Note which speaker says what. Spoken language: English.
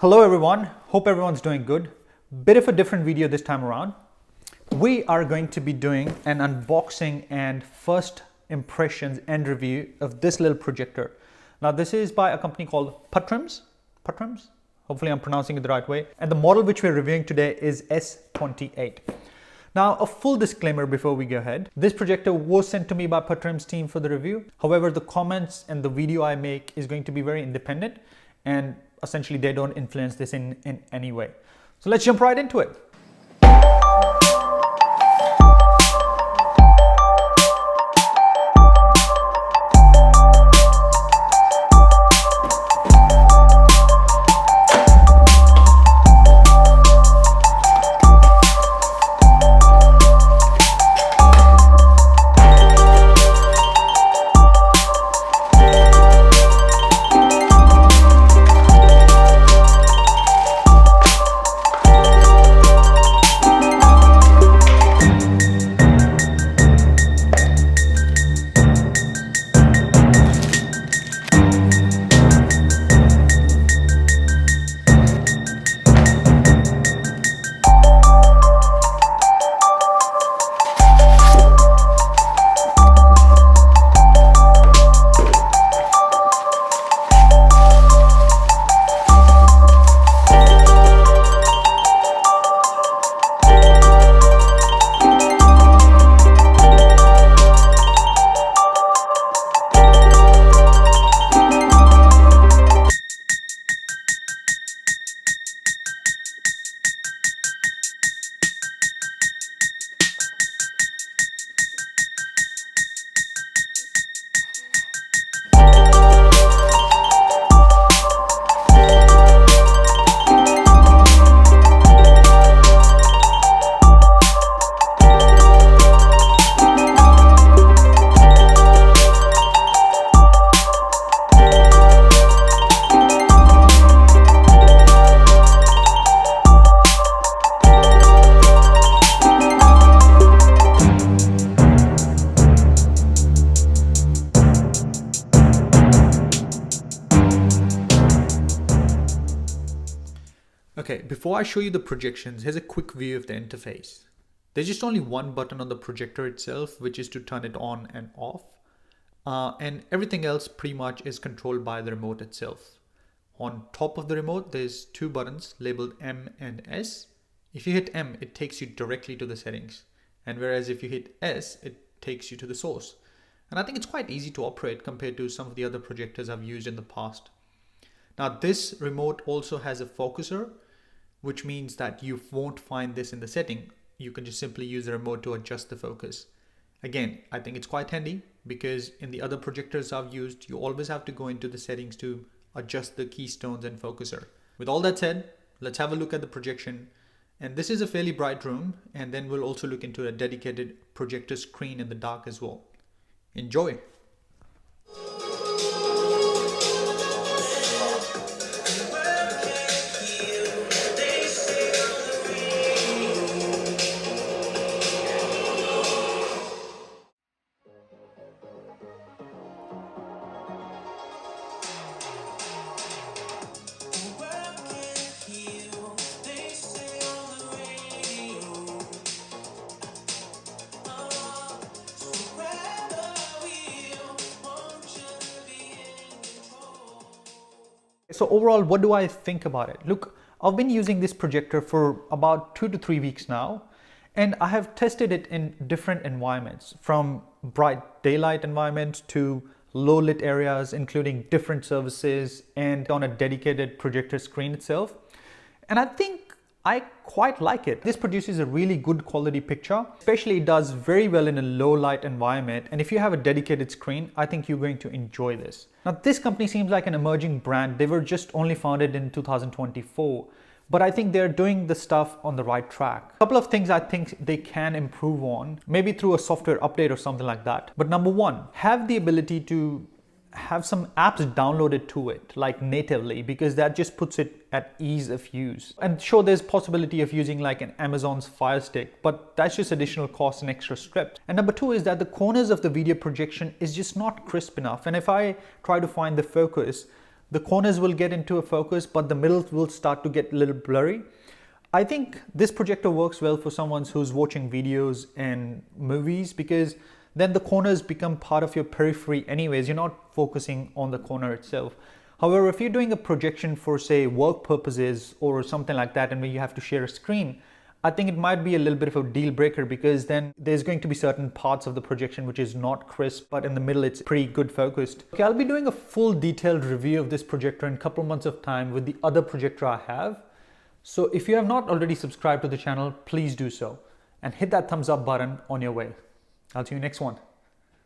Speaker 1: Hello everyone, hope everyone's doing good. Bit of a different video this time around. We are going to be doing an unboxing and first impressions and review of this little projector. Now this is by a company called Putrims. Hopefully I'm pronouncing it the right way. And the model which we're reviewing today is S28. Now a full disclaimer before we go ahead. This projector was sent to me by Putrims team for the review. However, the comments and the video I make is going to be very independent and essentially they don't influence this in any way. So let's jump right into it. Okay, before I show you the projections, here's a quick view of the interface. There's just only one button on the projector itself, which is to turn it on and off. And everything else pretty much is controlled by the remote itself. On top of the remote, there's two buttons labeled M and S. If you hit M, it takes you directly to the settings. And whereas if you hit S, it takes you to the source. And I think it's quite easy to operate compared to some of the other projectors I've used in the past. Now this remote also has a focuser, which means that you won't find this in the setting. You can just simply use the remote to adjust the focus. Again, I think it's quite handy because in the other projectors I've used, you always have to go into the settings to adjust the keystones and focuser. With all that said, let's have a look at the projection. And this is a fairly bright room, and then we'll also look into a dedicated projector screen in the dark as well. Enjoy! So overall, what do I think about it? Look, I've been using this projector for about 2 to 3 weeks now, and I have tested it in different environments, from bright daylight environments to low lit areas, including different services and on a dedicated projector screen itself. And I think I quite like it. This produces a really good quality picture, especially it does very well in a low light environment. And if you have a dedicated screen, I think you're going to enjoy this. Now, this company seems like an emerging brand. They were just only founded in 2024, but I think they're doing the stuff on the right track. A couple of things I think they can improve on, maybe through a software update or something like that. But number one, have the ability to have some apps downloaded to it, like natively, because that just puts it at ease of use. And sure, there's possibility of using like an Amazon's Fire Stick, but that's just additional cost and extra script. And number two is that the corners of the video projection is just not crisp enough. And if I try to find the focus, the corners will get into a focus, but the middle will start to get a little blurry. I think this projector works well for someone who's watching videos and movies, because then the corners become part of your periphery anyways. You're not focusing on the corner itself. However, if you're doing a projection for, say, work purposes or something like that, and where you have to share a screen, I think it might be a little bit of a deal breaker, because then there's going to be certain parts of the projection which is not crisp, but in the middle it's pretty good focused. Okay, I'll be doing a full detailed review of this projector in a couple months of time with the other projector I have. So if you have not already subscribed to the channel, please do so and hit that thumbs up button on your way. I'll see you next one.